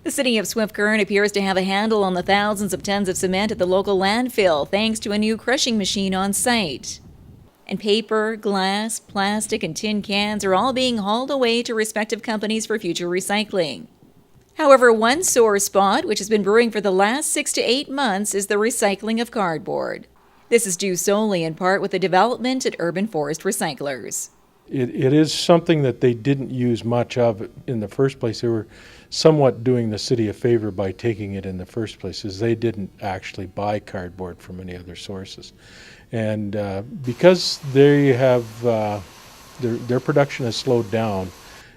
The city of Swift Current appears to have a handle on the thousands of tons of cement at the local landfill thanks to a new crushing machine on site. And paper, glass, plastic, and tin cans are all being hauled away to respective companies for future recycling. However, one sore spot, which has been brewing for the last 6 to 8 months, is the recycling of cardboard. This is due solely in part with the development at urban forest recyclers. It is something that they didn't use much of in the first place. They were somewhat doing the city a favor by taking it in the first place, as they didn't actually buy cardboard from any other sources. And because they have their production has slowed down,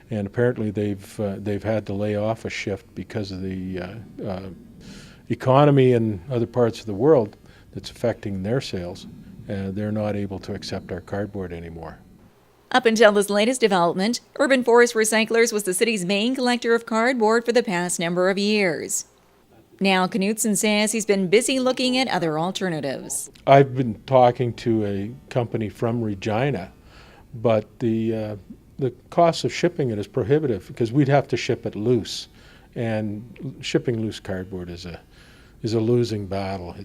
and apparently they've had to lay off a shift because of the economy in other parts of the world that's affecting their sales. They're not able to accept our cardboard anymore. Up until this latest development, Urban Forest Recyclers was the city's main collector of cardboard for the past number of years. Now, Knutson says he's been busy looking at other alternatives. I've been talking to a company from Regina, but the cost of shipping it is prohibitive because we'd have to ship it loose, and shipping loose cardboard is a losing battle.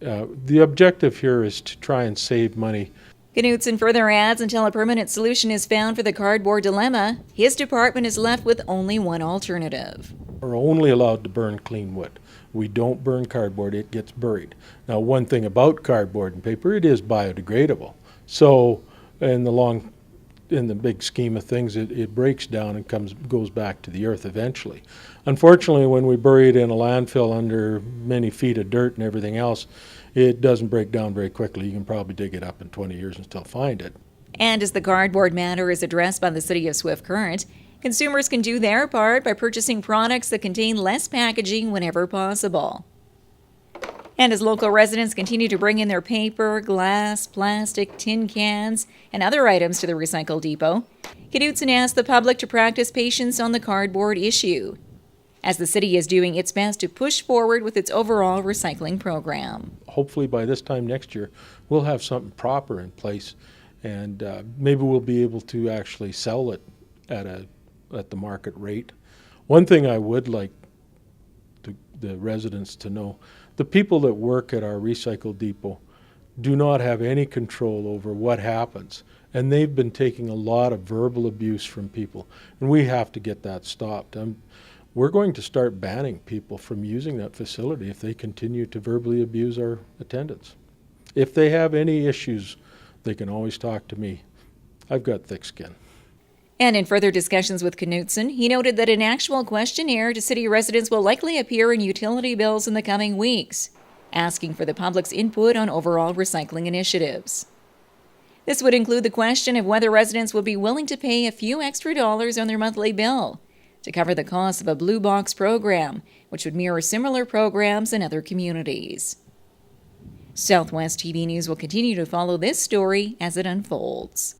The objective here is to try and save money. Knutson further adds until a permanent solution is found for the cardboard dilemma, his department is left with only one alternative. We're only allowed to burn clean wood. We don't burn cardboard, it gets buried. Now, one thing about cardboard and paper, it is biodegradable. So in the big scheme of things, it breaks down and goes back to the earth eventually. Unfortunately, when we bury it in a landfill under many feet of dirt and everything else, it doesn't break down very quickly. You can probably dig it up in 20 years and still find it. And as the cardboard matter is addressed by the city of Swift Current, consumers can do their part by purchasing products that contain less packaging whenever possible. And as local residents continue to bring in their paper, glass, plastic, tin cans, and other items to the recycle depot, Knutson asked the public to practice patience on the cardboard issue, as the city is doing its best to push forward with its overall recycling program. Hopefully by this time next year, we'll have something proper in place, and maybe we'll be able to actually sell it at the market rate. One thing I would like the residents to know, the people that work at our recycle depot do not have any control over what happens, and they've been taking a lot of verbal abuse from people, and we have to get that stopped. We're going to start banning people from using that facility if they continue to verbally abuse our attendants. If they have any issues, they can always talk to me. I've got thick skin. And in further discussions with Knutson, he noted that an actual questionnaire to city residents will likely appear in utility bills in the coming weeks, asking for the public's input on overall recycling initiatives. This would include the question of whether residents would be willing to pay a few extra dollars on their monthly bill to cover the cost of a blue box program, which would mirror similar programs in other communities. Southwest TV News will continue to follow this story as it unfolds.